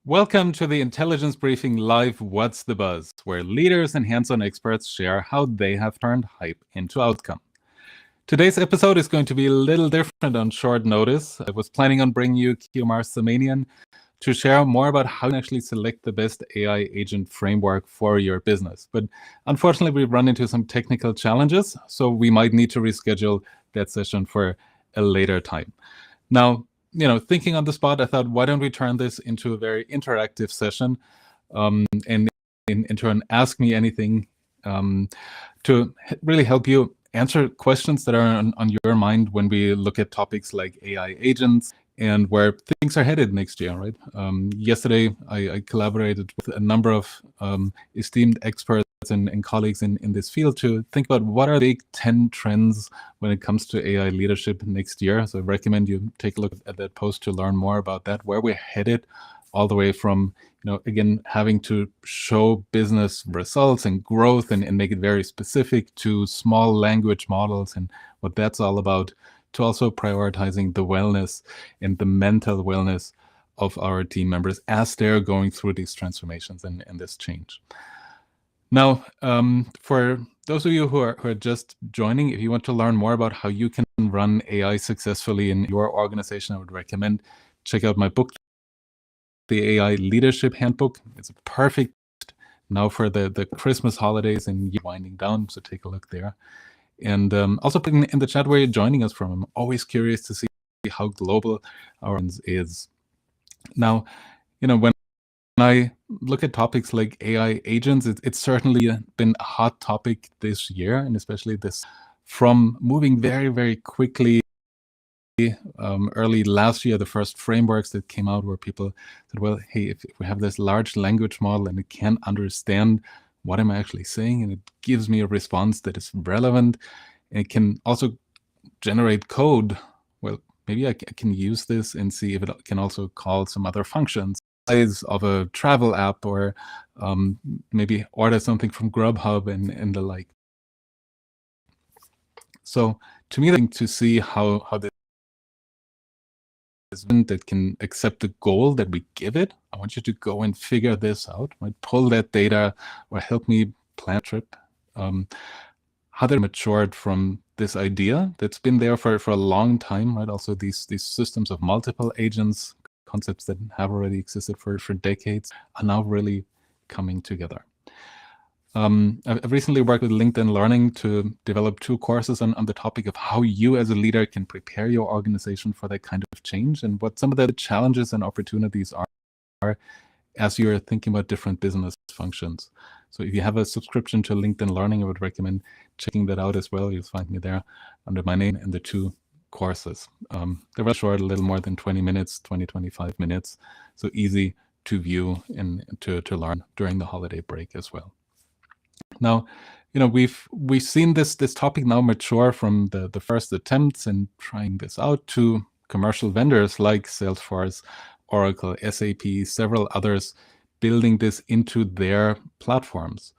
Welcome to the Intelligence Briefing Live What's the Buzz, where leaders and hands-on experts share how they have turned hype into outcome. Today's episode is going to be a little different on short notice. I was planning on bringing you Kiumarse Zamanian to share more about how you can actually select the best AI agent framework for your business. But unfortunately, we've run into some technical challenges, so we might need to reschedule that session for a later time. Now, thinking on the spot, I thought, why don't we turn this into a very interactive session and into an Ask Me Anything to really help you answer questions that are on your mind when we look at topics like AI agents and where things are headed next year, right? Yesterday, I collaborated with a number of esteemed experts and colleagues in this field to think about what are the big 10 trends when it comes to AI leadership next year. So I recommend you take a look at that post to learn more about that, where we're headed, all the way from, again, having to show business results and growth and make it very specific, to small language models and what that's all about, to also prioritizing the wellness and the mental wellness of our team members as they're going through these transformations and this change. Now, for those of you who are just joining, if you want to learn more about how you can run AI successfully in your organization, I would recommend check out my book, The AI Leadership Handbook. It's perfect now for the Christmas holidays and winding down, so take a look there. And also put in the chat where you're joining us from. I'm always curious to see how global our audience is. Now, when I look at topics like AI agents, it's certainly been a hot topic this year, and especially this from moving very, very quickly. Early last year, the first frameworks that came out where people said, well, hey, if we have this large language model and it can understand what I'm actually saying, and it gives me a response that is relevant, and it can also generate code, well, maybe I can use this and see if it can also call some other functions of a travel app, or maybe order something from Grubhub and the like. So to me, to see how this that can accept the goal that we give it. I want you to go and figure this out, right? Pull that data or help me plan a trip. How they matured from this idea that's been there for a long time, right? Also these systems of multiple agents, concepts that have already existed for decades, are now really coming together. I've recently worked with LinkedIn Learning to develop 2 courses on the topic of how you as a leader can prepare your organization for that kind of change, and what some of the challenges and opportunities are as you're thinking about different business functions. So if you have a subscription to LinkedIn Learning, I would recommend checking that out as well. You'll find me there under my name and the 2 courses. They're very short, a little more than 20 minutes, 25 minutes. So easy to view and to learn during the holiday break as well. Now, we've seen this topic now mature from the first attempts and trying this out to commercial vendors like Salesforce, Oracle, SAP, several others building this into their platforms.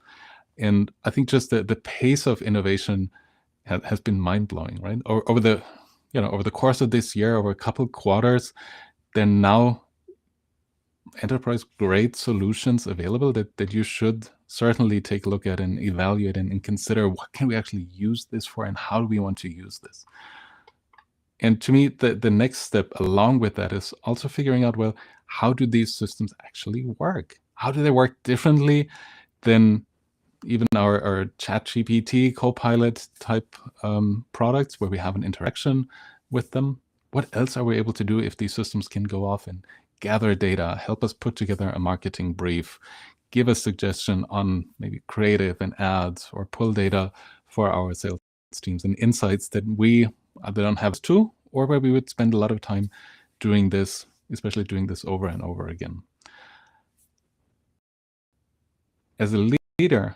And I think just the pace of innovation has been mind-blowing, right? Over the course of this year, over a couple quarters, there are now enterprise-grade solutions available that you should certainly take a look at and evaluate and consider, what can we actually use this for and how do we want to use this? And to me, the next step along with that is also figuring out, well, how do these systems actually work? How do they work differently than even our ChatGPT, Copilot type products where we have an interaction with them? What else are we able to do if these systems can go off and gather data, help us put together a marketing brief, give us suggestion on maybe creative and ads, or pull data for our sales teams and insights that we either don't have to, or where we would spend a lot of time doing this, especially doing this over and over again. As a leader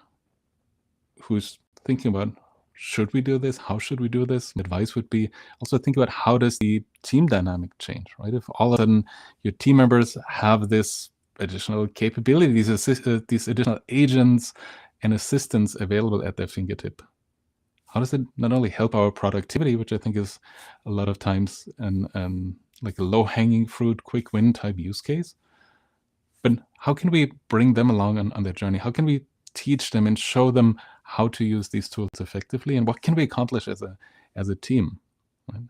who's thinking about, should we do this? How should we do this? Advice would be also think about, how does the team dynamic change, right? If all of a sudden your team members have this additional capabilities, these additional agents and assistants available at their fingertip, how does it not only help our productivity, which I think is a lot of times like a low-hanging fruit, quick win type use case, But how can we bring them along on their journey? How can we teach them and show them how to use these tools effectively? And what can we accomplish as a team? Right?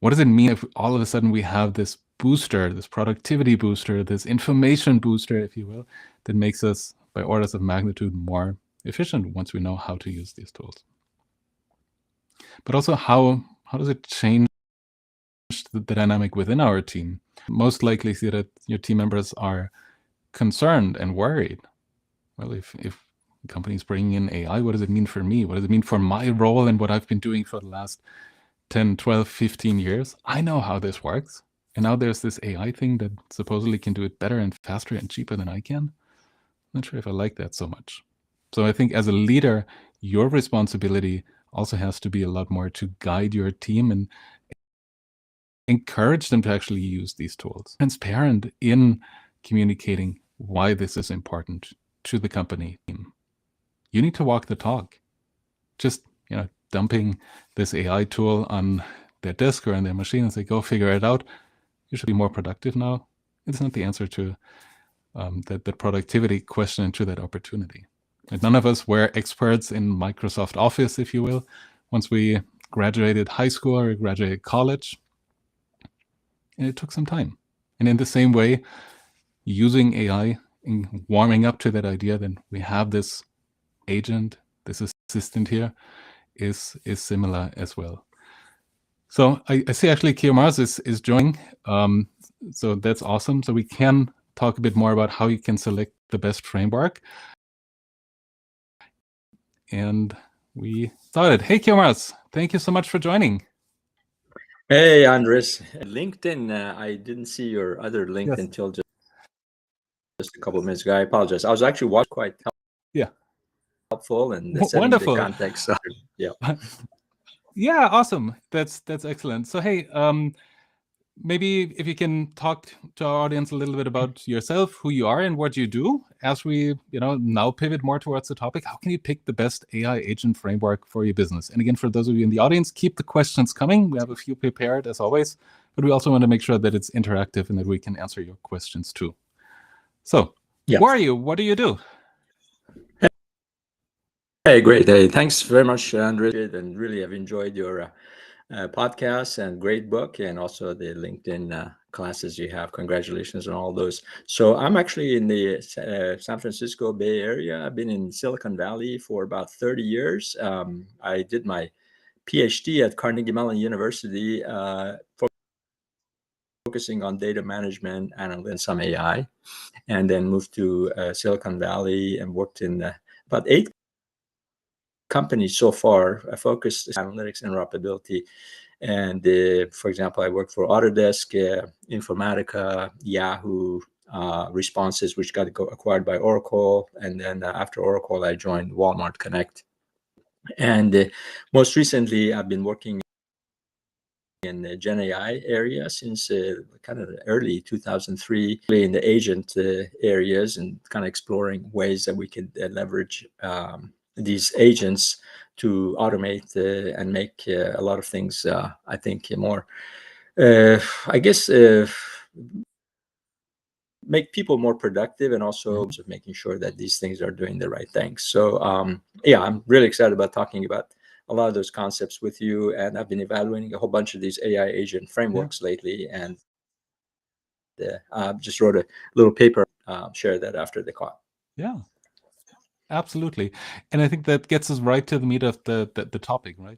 What does it mean if all of a sudden we have this booster, this productivity booster, this information booster, if you will, that makes us by orders of magnitude more efficient once we know how to use these tools? But also, how does it change the dynamic within our team? Most likely see that your team members are concerned and worried. Well, if the company is bringing in AI, what does it mean for me? What does it mean for my role and what I've been doing for the last 10, 12, 15 years? I know how this works. And now there's this AI thing that supposedly can do it better and faster and cheaper than I can. I'm not sure if I like that so much. So I think as a leader, your responsibility also has to be a lot more to guide your team and encourage them to actually use these tools. Transparent in communicating why this is important to the company team. You need to walk the talk. Just, dumping this AI tool on their desk or on their machine and say, go figure it out. You should be more productive now. It's not the answer to that productivity question and to that opportunity. And none of us were experts in Microsoft Office, if you will, once we graduated high school or graduated college. And it took some time. And in the same way, using AI and warming up to that idea that we have this agent, this assistant here, is similar as well. So I see actually Kiumarse is joining. So that's awesome. So we can talk a bit more about how you can select the best framework. And we started. Hey, Kiumarse, thank you so much for joining. Hey, Andres. LinkedIn, I didn't see your other link until just a couple of minutes ago. I apologize. I was actually watching quite helpful and setting wonderful. The context. Yeah. Yeah, awesome. That's excellent. So hey, maybe if you can talk to our audience a little bit about yourself, who you are and what you do, as we now pivot more towards the topic. How can you pick the best AI agent framework for your business? And again, for those of you in the audience, keep the questions coming. We have a few prepared as always, but we also want to make sure that it's interactive and that we can answer your questions too. So who are you? What do you do? Hey, great. Hey, thanks very much, Andres. And really have enjoyed your podcast and great book, and also the LinkedIn classes you have. Congratulations on all those. So I'm actually in the San Francisco Bay Area. I've been in Silicon Valley for about 30 years. I did my PhD at Carnegie Mellon University, focusing on data management and some AI, and then moved to Silicon Valley and worked in about 8 companies so far. I focused on analytics and interoperability. And for example, I worked for Autodesk, 𝗴𝗏𝗂𝗺, Yahoo, Responses, which got acquired by Oracle. And then after Oracle, I joined Walmart Connect. And most recently, I've been working in the Gen AI area since kind of early 2003, in the agent areas, and kind of exploring ways that we could leverage these agents to automate and make a lot of things, I think, more, make people more productive, and also making sure that these things are doing the right things. So yeah, I'm really excited about talking about a lot of those concepts with you. And I've been evaluating a whole bunch of these AI agent frameworks lately, and just wrote a little paper, share that after the call. Yeah. Absolutely. And I think that gets us right to the meat of the topic, right?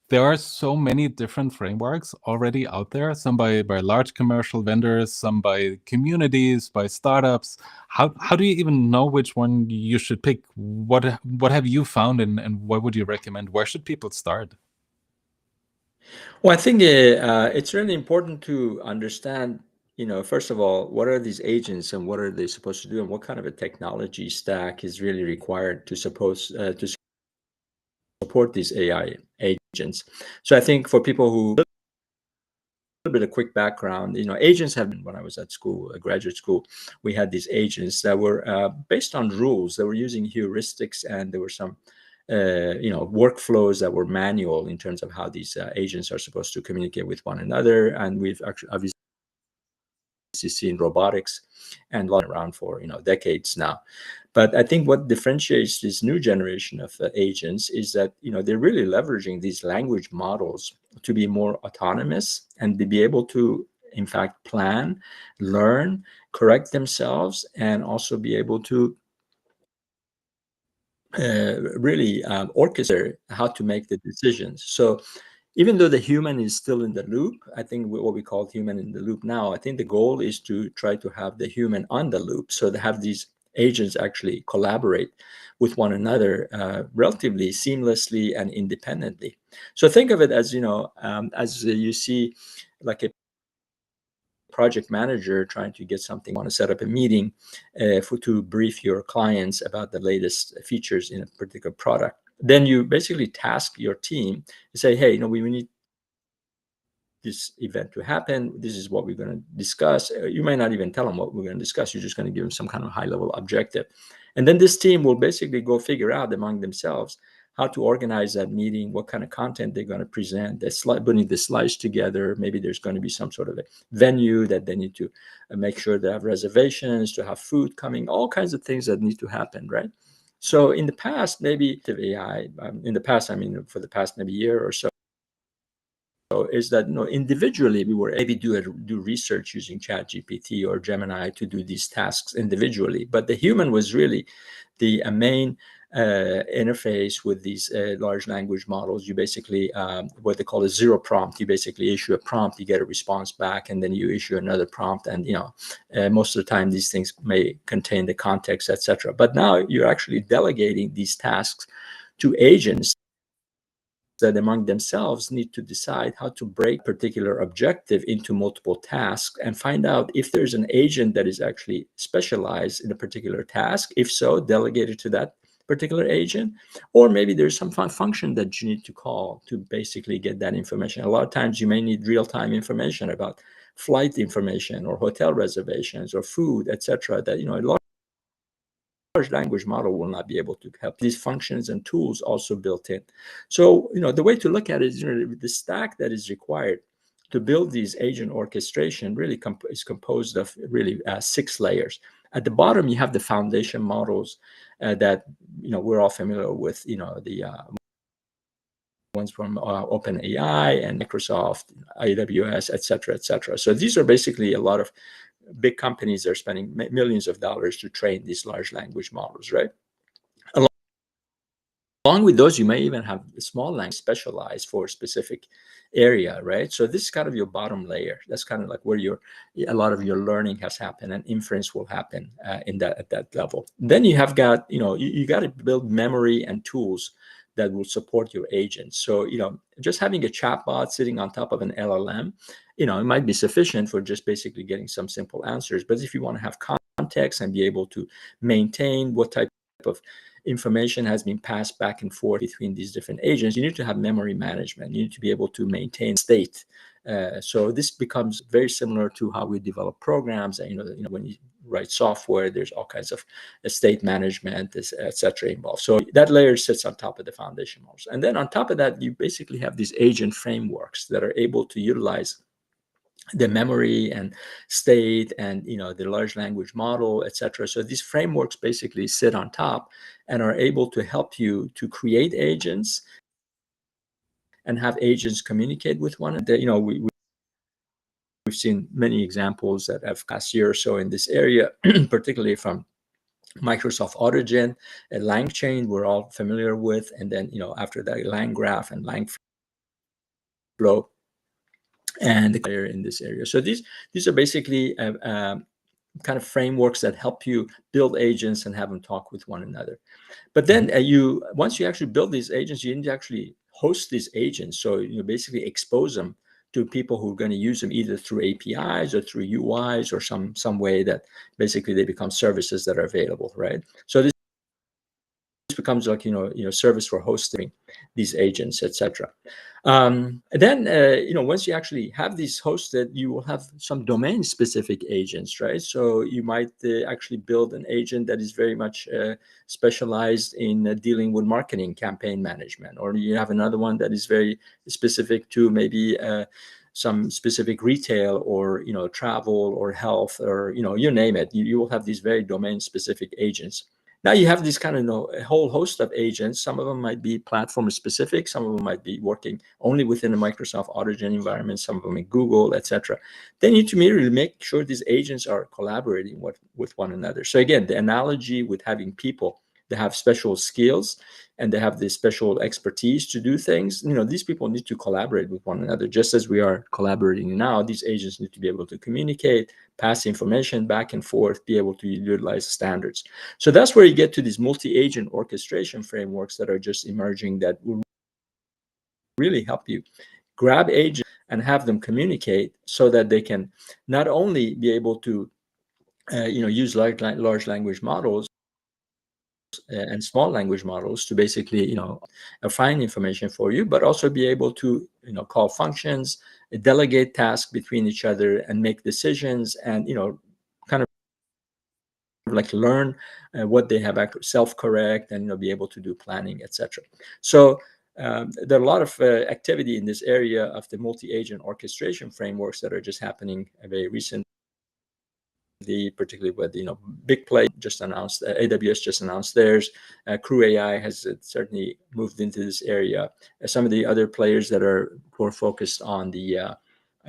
There are so many different frameworks already out there, some by large commercial vendors, some by communities, by startups. How do you even know which one you should pick? What have you found, and what would you recommend? Where should people start? Well, I think it's really important to understand, first of all, what are these agents and what are they supposed to do, and what kind of a technology stack is really required to support these AI agents. So I think for people who, a little bit of quick background, agents have been, when I was at school, graduate school, we had these agents that were based on rules. They were using heuristics, and there were some workflows that were manual in terms of how these agents are supposed to communicate with one another. And we've actually obviously you see in robotics, and around for decades now. But I think what differentiates this new generation of agents is that they're really leveraging these language models to be more autonomous and to be able to, in fact, plan, learn, correct themselves, and also be able to really orchestrate how to make the decisions. So even though the human is still in the loop, I think what we call human in the loop now, I think the goal is to try to have the human on the loop, so to have these agents actually collaborate with one another relatively seamlessly and independently. So think of it as, as you see like a project manager trying to get something, want to set up a meeting to brief your clients about the latest features in a particular product. Then you basically task your team to say, hey, we need this event to happen. This is what we're going to discuss. You may not even tell them what we're going to discuss. You're just going to give them some kind of high-level objective. And then this team will basically go figure out among themselves how to organize that meeting, what kind of content they're going to present, putting the slides together. Maybe there's going to be some sort of a venue that they need to make sure they have reservations, to have food coming, all kinds of things that need to happen, right? So in the past, maybe AI, in the past, I mean, for the past maybe year or so, is that individually we were able to do research using ChatGPT or Gemini to do these tasks individually, but the human was really the main interface with these large language models. You basically what they call a zero prompt. You basically issue a prompt, you get a response back, and then you issue another prompt, and most of the time these things may contain the context, etc. But now you're actually delegating these tasks to agents that among themselves need to decide how to break a particular objective into multiple tasks and find out if there's an agent that is actually specialized in a particular task. If so, delegate it to that particular agent, or maybe there's some function that you need to call to basically get that information. A lot of times you may need real-time information about flight information or hotel reservations or food, etc. that a large language model will not be able to help. These functions and tools also built in. So the way to look at it is the stack that is required to build these agent orchestration really is composed of really 6 layers. At the bottom you have the foundation models that we're all familiar with, the ones from OpenAI and Microsoft, AWS, etc., etc. So these are basically a lot of big companies are spending millions of dollars to train these large language models, right? Along with those, you may even have a small language specialized for a specific area, right? So this is kind of your bottom layer. That's kind of like where a lot of your learning has happened, and inference will happen at that level. Then you have got, you got to build memory and tools that will support your agents. So, just having a chatbot sitting on top of an LLM, it might be sufficient for just basically getting some simple answers. But if you want to have context and be able to maintain what type of information has been passed back and forth between these different agents, you need to have memory management. You need to be able to maintain state. So this becomes very similar to how we develop programs. And when you write software, there's all kinds of state management, etc. involved. So that layer sits on top of the foundation models. And then on top of that, you basically have these agent frameworks that are able to utilize the memory and state and the large language model, etc. So these frameworks basically sit on top and are able to help you to create agents and have agents communicate with one another. We've seen many examples that have past year or so in this area, particularly from Microsoft AutoGen, a LangChain we're all familiar with, and then after that LangGraph and LangFlow, and the layer in this area. So these are basically kind of frameworks that help you build agents and have them talk with one another. But then once you actually build these agents, you need to actually host these agents. So you basically expose them to people who are going to use them either through APIs or through UIs or some way that basically they become services that are available, right? So this becomes like service for hosting these agents, etc. Then once you actually have these hosted, you will have some domain specific agents, right? So you might actually build an agent that is very much specialized in dealing with marketing campaign management, or you have another one that is very specific to maybe some specific retail or travel or health or you name it. You will have these very domain specific agents. Now you have this kind of a whole host of agents. Some of them might be platform specific. Some of them might be working only within a Microsoft AutoGen environment. Some of them in Google, etc. Then you need to really make sure these agents are collaborating with one another. So again, the analogy with having people that have special skills and they have this special expertise to do things, these people need to collaborate with one another. Just as we are collaborating now, these agents need to be able to communicate, pass information back and forth, be able to utilize standards. So that's where you get to these multi-agent orchestration frameworks that are just emerging that will really help you grab agents and have them communicate so that they can not only be able to use large language models and small language models to basically find information for you, but also be able to call functions, delegate tasks between each other, and make decisions, and kind of like learn what they have, self-correct, and be able to do planning, etc. So there are a lot of activity in this area of the multi-agent orchestration frameworks that are just happening very recently. Particularly with 𝗶𝗂𝗺𝗺 just announced, AWS just announced theirs. 𝗘𝗿𝗺 has certainly moved into this area. Some of the other players that are more focused on the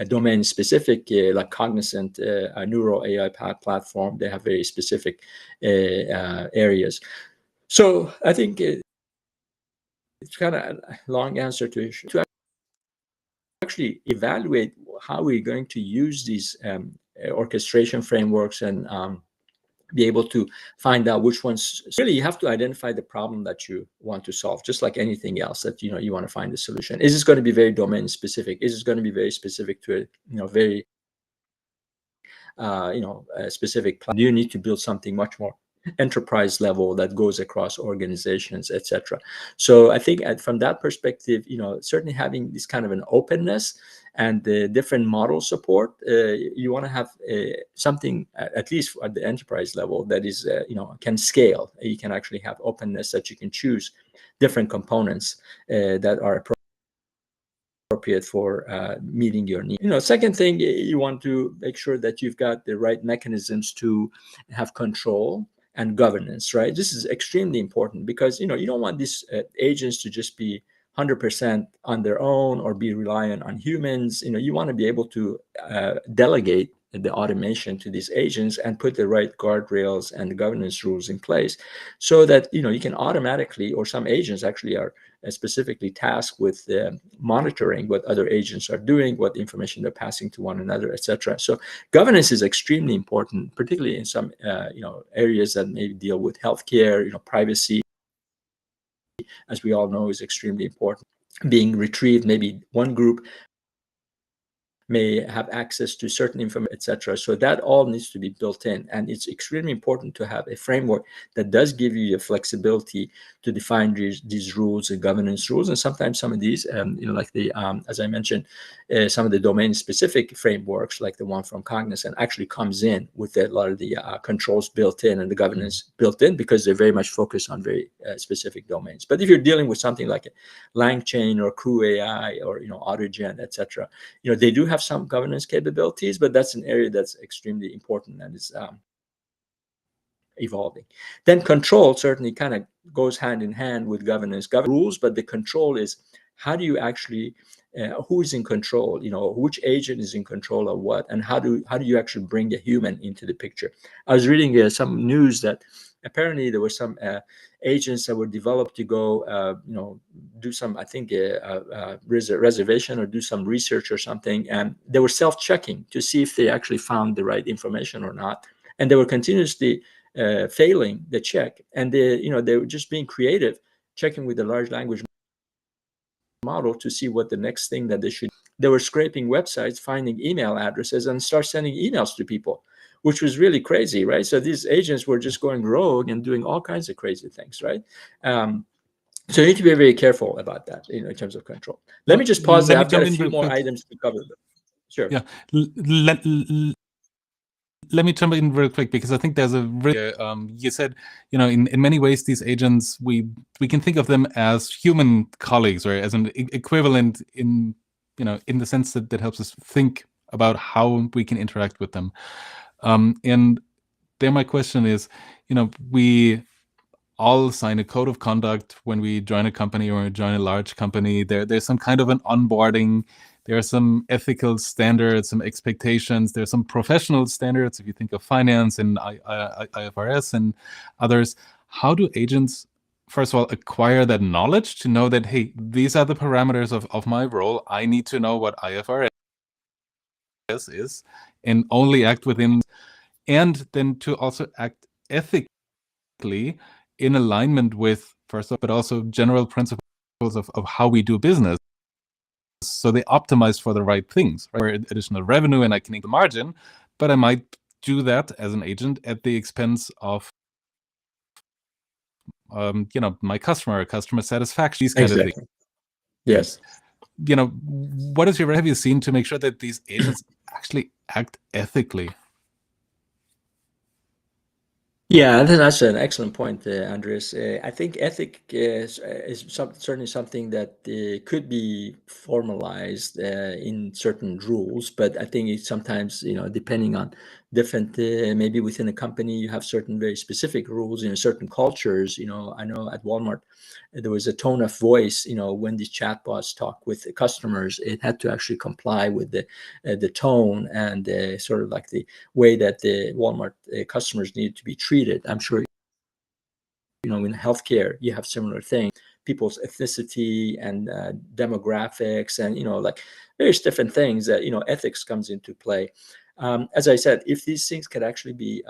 domain specific, like Cognizant, Neuro AI platform, they have very specific areas. So I think it's kind of a long answer to actually evaluate how we're going to use these orchestration frameworks and be able to find out which ones. Really, you have to identify the problem that you want to solve, just like anything else that you want to find a solution. Is this going to be very domain specific? Is this going to be very specific to a very specific plan? You need to build something much more enterprise level that goes across organizations, etc. So I think from that perspective, certainly having this kind of an openness and the different model support, you want to have something at least at the enterprise level that is can scale. You can actually have openness that you can choose different components that are appropriate for meeting your needs. Second thing, you want to make sure that you've got the right mechanisms to have control and governance, right? This is extremely important because you don't want these agents to just be 100% on their own or be reliant on humans. You want to be able to delegate the automation to these agents and put the right guardrails and governance rules in place so that you can automatically, or some agents actually are specifically tasked with monitoring what other agents are doing, what information they're passing to one another, etc. So governance is extremely important, particularly in some areas that maybe deal with healthcare. Privacy, as we all know, is extremely important. Being retrieved, maybe one group may have access to certain information, etc. So that all needs to be built in, and it's extremely important to have a framework that does give you the flexibility to define these rules and governance rules. And sometimes some of these, like the as I mentioned, some of the domain-specific frameworks, like the one from Cognizant, actually comes in with a lot of the controls built in and the governance built in because they're very much focused on very specific domains. But if you're dealing with something like a LangChain or 𝗘𝗿𝗺𝗺 or AutoGen, etc., they do have some governance capabilities, but that's an area that's extremely important and is evolving. Then control certainly kind of goes hand in hand with governance rules, but the control is how do you actually who is in control, which agent is in control of what, and how do you actually bring a human into the picture. I was reading some news that apparently there were some agents that were developed to go do some, I think, reservation or do some research or something, and they were self-checking to see if they actually found the right information or not, and they were continuously failing the check, and they were just being creative, checking with the large language model to see what the next thing that they were scraping websites, finding email addresses, and start sending emails to people, which was really crazy, right? So these agents were just going rogue and doing all kinds of crazy things, right? So you need to be very careful about that, in terms of control. Let me just pause there. I've got a few more items to cover. Sure. Yeah. Let me jump in real quick because I think there's a really, you said, in many ways, these agents, we can think of them as human colleagues, or as an equivalent in in the sense that helps us think about how we can interact with them. And then my question is, we all sign a code of conduct when we join a company or join a large company. There's some kind of an onboarding. There are some ethical standards, some expectations. There's some professional standards. If you think of finance and IFRS and others, how do agents, first of all, acquire that knowledge to know that, hey, these are the parameters of my role. I need to know what IFRS is and only act within, and then to also act ethically in alignment with, first off, but also general principles of how we do business. So they optimize for the right things, right? For additional revenue, and I can increase the margin, but I might do that as an agent at the expense of my customer satisfaction, these kind of things. Yes. What have you seen to make sure that these agents actually act ethically? Yeah, I think that's an excellent point, Andres. I think ethic is certainly something that could be formalized in certain rules, but I think it's sometimes, depending on different, maybe within a company, you have certain very specific rules in certain cultures. I know at Walmart, there was a tone of voice, when these chatbots talk with the customers, it had to actually comply with the tone and sort of like the way that the Walmart customers needed to be treated. I'm sure, in healthcare, you have similar things, people's ethnicity and demographics and, like various different things that, ethics comes into play. As I said, if these things could actually be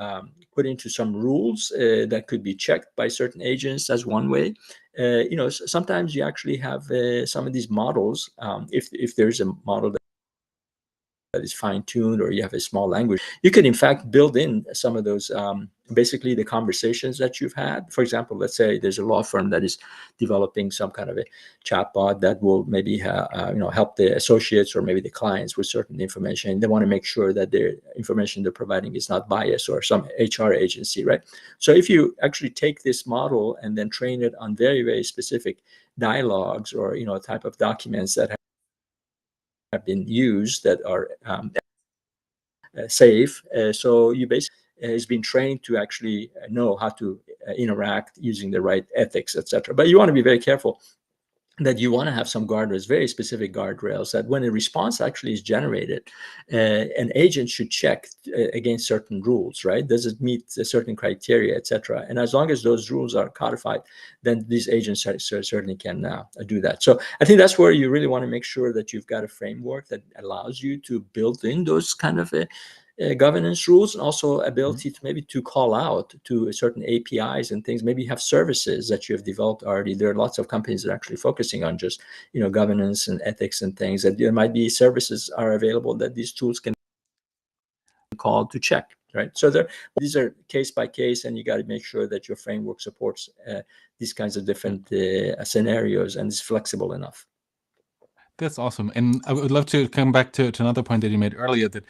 put into some rules that could be checked by certain agents, as one way. Sometimes you actually have some of these models. If there's a model that is fine-tuned, or you have a small language, you can in fact build in some of those, basically the conversations that you've had. For example, let's say there's a law firm that is developing some kind of a chatbot that will maybe help the associates or maybe the clients with certain information. They want to make sure that the information they're providing is not biased, or some HR agency, right? So if you actually take this model and then train it on very, very specific dialogues or type of documents that have been used that are safe. So you basically has been trained to actually know how to interact using the right ethics, etc. But you want to be very careful that you want to have some guardrails, very specific guardrails, that when a response actually is generated, an agent should check against certain rules, right? Does it meet a certain criteria, etc.? And as long as those rules are codified, then these agents certainly can do that. So I think that's where you really want to make sure that you've got a framework that allows you to build in those kind of governance rules, and also ability to maybe to call out to certain APIs and things. Maybe you have services that you have developed already. There are lots of companies that are actually focusing on just governance and ethics and things, that there might be services are available that these tools can call to check, right? So these are case by case, and you got to make sure that your framework supports these kinds of different scenarios and is flexible enough. That's awesome. And I would love to come back to another point that you made earlier, that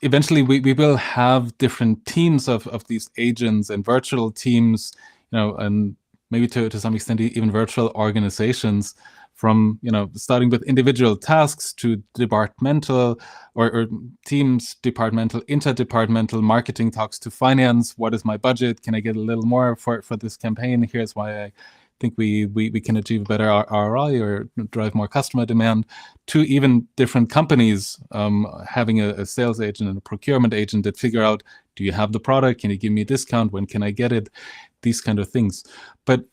eventually we will have different teams of these agents and virtual teams, and maybe to some extent even virtual organizations, from starting with individual tasks to departmental or teams, departmental, interdepartmental. Marketing talks to finance. What is my budget? Can I get a little more for this campaign? Here's why I think we can achieve better ROI or drive more customer demand, to even different companies having a sales agent and a procurement agent that figure out, do you have the product? Can you give me a discount? When can I get it? These kind of things. But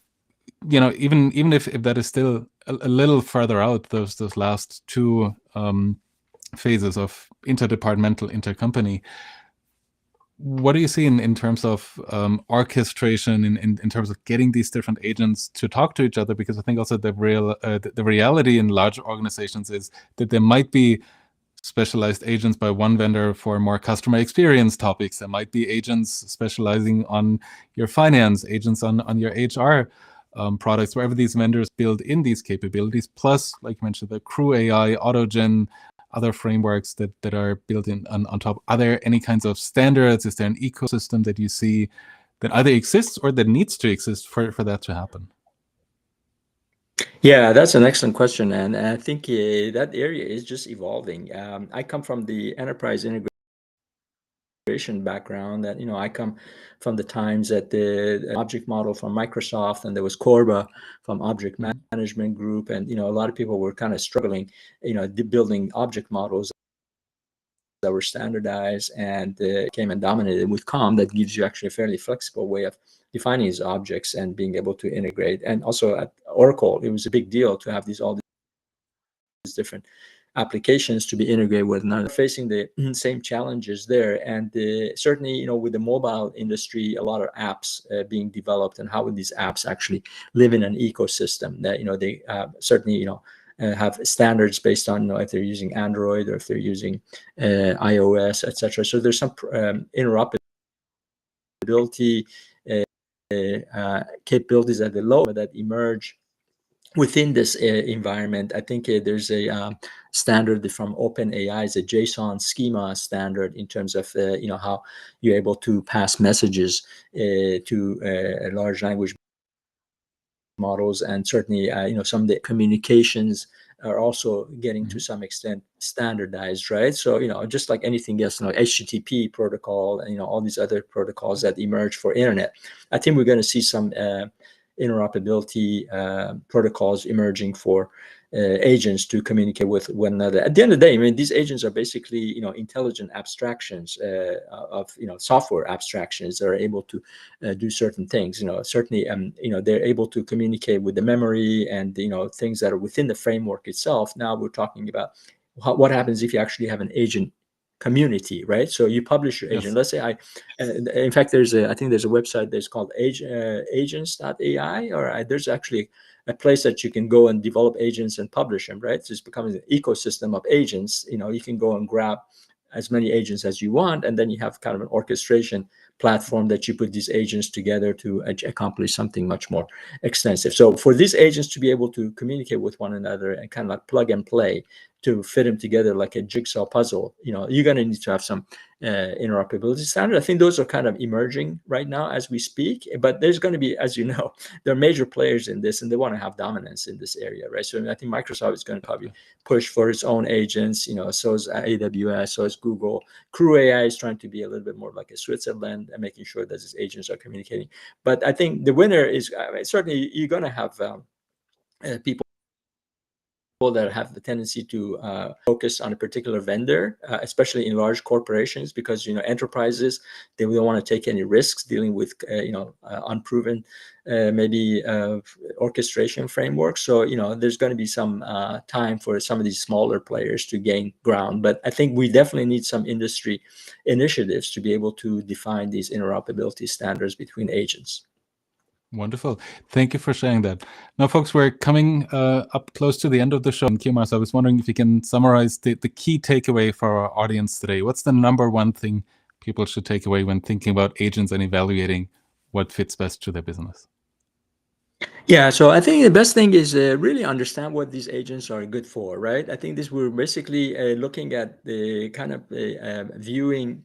even if that is still a little further out, those last two phases of interdepartmental, intercompany, what do you see in terms of orchestration, in terms of getting these different agents to talk to each other? Because I think also the reality in large organizations is that there might be specialized agents by one vendor for more customer experience topics. There might be agents specializing on your finance, agents on your HR products, wherever these vendors build in these capabilities. Plus, like you mentioned, the 𝗏𝗏 AI, AutoGen, other frameworks that are built in on top. Are there any kinds of standards? Is there an ecosystem that you see that either exists or that needs to exist for that to happen? Yeah, that's an excellent question, and I think that area is just evolving. I come from the enterprise integration background. That I come from the times that the object model from Microsoft, and there was 𝗘𝗿𝗺 from Object Mhm. Management Group, and a lot of people were kind of struggling, building object models that were standardized, and came and dominated with COM that gives you actually a fairly flexible way of defining these objects and being able to integrate. And also at Oracle, it was a big deal to have all these different applications to be integrated with another, facing the same challenges there. And certainly, with the mobile industry, a lot of apps being developed, and how would these apps actually live in an ecosystem that, they certainly, have standards based on, if they're using Android or if they're using iOS, etc. So there's some interoperability capabilities at the low that emerge within this environment. I think there's a standard from OpenAI, is a JSON schema standard, in terms of how you're able to pass messages to large language models. And certainly some of the communications are also getting to some extent standardized, right? So just like anything else, HTTP protocol, and all these other protocols that emerge for internet, I think we're going to see some interoperability protocols emerging for agents to communicate with one another. At the end of the day, I mean, these agents are basically intelligent abstractions of software abstractions that are able to do certain things. Certainly they're able to communicate with the memory and things that are within the framework itself. Now we're talking about what happens if you actually have an agent community, right? So you publish your agent. Yes. Let's say in fact, I think there's a website that's called agents.ai, or there's actually a place that you can go and develop agents and publish them, right? So it's becoming an ecosystem of agents. You can go and grab as many agents as you want, and then you have kind of an orchestration platform that you put these agents together to accomplish something much more extensive. So for these agents to be able to communicate with one another and kind of like plug and play to fit them together like a jigsaw puzzle, you're going to need to have some interoperability standard. I think those are kind of emerging right now as we speak, but there's going to be, as you know, there are major players in this, and they want to have dominance in this area, right? So I think Microsoft is going to probably push for its own agents, so is AWS, so is Google. Crew AI is trying to be a little bit more like a Switzerland and making sure that its agents are communicating. But I think the winner is certainly you're going to have people that have the tendency to focus on a particular vendor, especially in large corporations, because enterprises, they don't want to take any risks dealing with unproven maybe orchestration frameworks. So there's going to be some time for some of these smaller players to gain ground. But I think we definitely need some industry initiatives to be able to define these interoperability standards between agents. Wonderful. Thank you for sharing that. Now, folks, we're coming up close to the end of the show. And Kiumarse, I was wondering if you can summarize the key takeaway for our audience today. What's the number one thing people should take away when thinking about agents and evaluating what fits best to their business? Yeah, so I think the best thing is really understand what these agents are good for, right? I think we're basically looking at the kind of viewing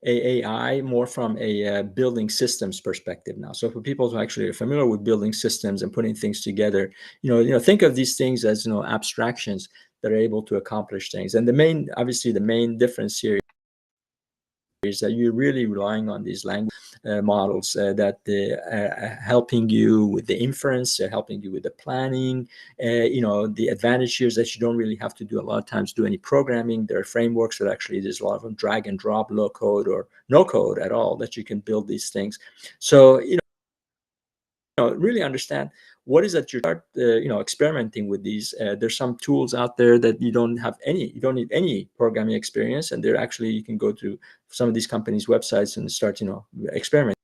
AI more from a building systems perspective now. So for people who actually are familiar with building systems and putting things together, think of these things as abstractions that are able to accomplish things. And obviously the main difference here is that you're really relying on these language models that are helping you with the inference, helping you with the planning. The advantage here is that you don't really have to do a lot of times do any programming. There are frameworks that actually there's a lot of them, drag and drop, low code or no code at all, that you can build these things. So really understand what is that you start experimenting with these. There's some tools out there that you don't need any programming experience, and they're actually, you can go to some of these companies' websites and start experimenting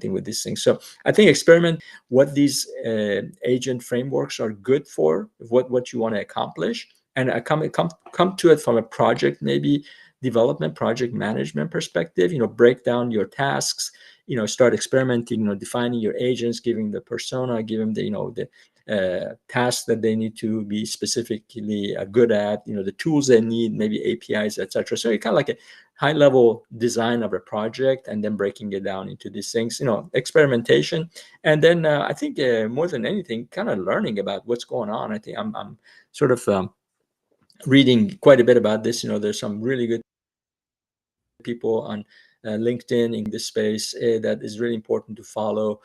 with these things. So I think experiment what these agent frameworks are good for, what you want to accomplish, and come to it from a project development, project management perspective. Break down your tasks. Start experimenting. Defining your agents, giving the persona, giving the tasks that they need to be specifically good at. The tools they need, maybe APIs, etc. So you kind of like high-level design of a project and then breaking it down into these things, experimentation. And then I think more than anything, kind of learning about what's going on. I think I'm sort of reading quite a bit about this. There's some really good people on LinkedIn in this space that is really important to follow.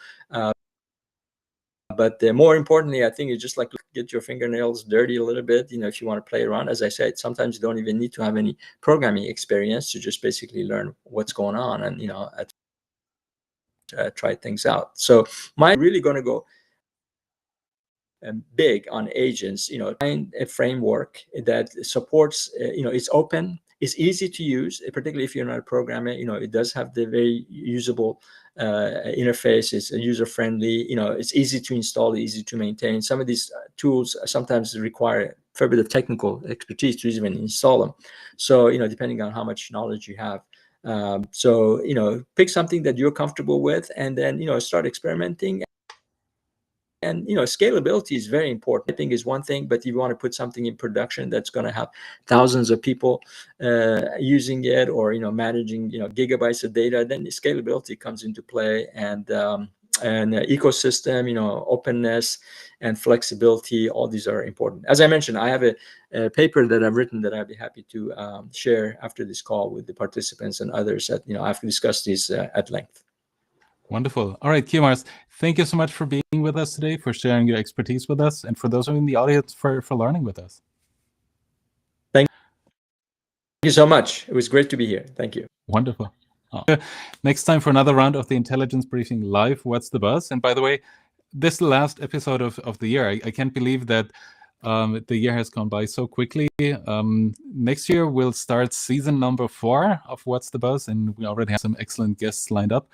But more importantly, I think it's just like get your fingernails dirty a little bit, if you want to play around. As I said, sometimes you don't even need to have any programming experience to just basically learn what's going on and, try things out. So mine really going to go big on agents, find a framework that supports, it's open, it's easy to use, particularly if you're not a programmer. It does have the very usable interface. It's user-friendly. It's easy to install, easy to maintain. Some of these tools sometimes require a fair bit of technical expertise to even install them. So, depending on how much knowledge you have. So, pick something that you're comfortable with, and then, start experimenting. And scalability is very important. I think is one thing, but if you want to put something in production that's going to have thousands of people using it, or managing gigabytes of data, then the scalability comes into play, and ecosystem, openness and flexibility. All these are important. As I mentioned, I have a paper that I've written that I'd be happy to share after this call with the participants and others that I've discussed these at length. Wonderful. All right, Kiumarse, thank you so much for being with us today, for sharing your expertise with us, and for those of you in the audience for learning with us. Thank you so much. It was great to be here. Thank you. Wonderful. Next time for another round of the Intelligence Briefing Live, What's the Buzz? And by the way, this is the last episode of the year. I can't believe that the year has gone by so quickly. Next year, we'll start season number 4 of What's the Buzz, and we already have some excellent guests lined up.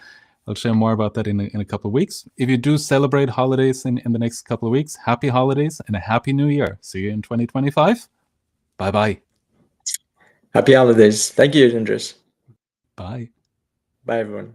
I'll share more about that in a couple of weeks. If you do celebrate holidays in the next couple of weeks, happy holidays and a happy new year. See you in 2025. Bye-bye. Happy holidays. Thank you, Andres. Bye. Bye, everyone.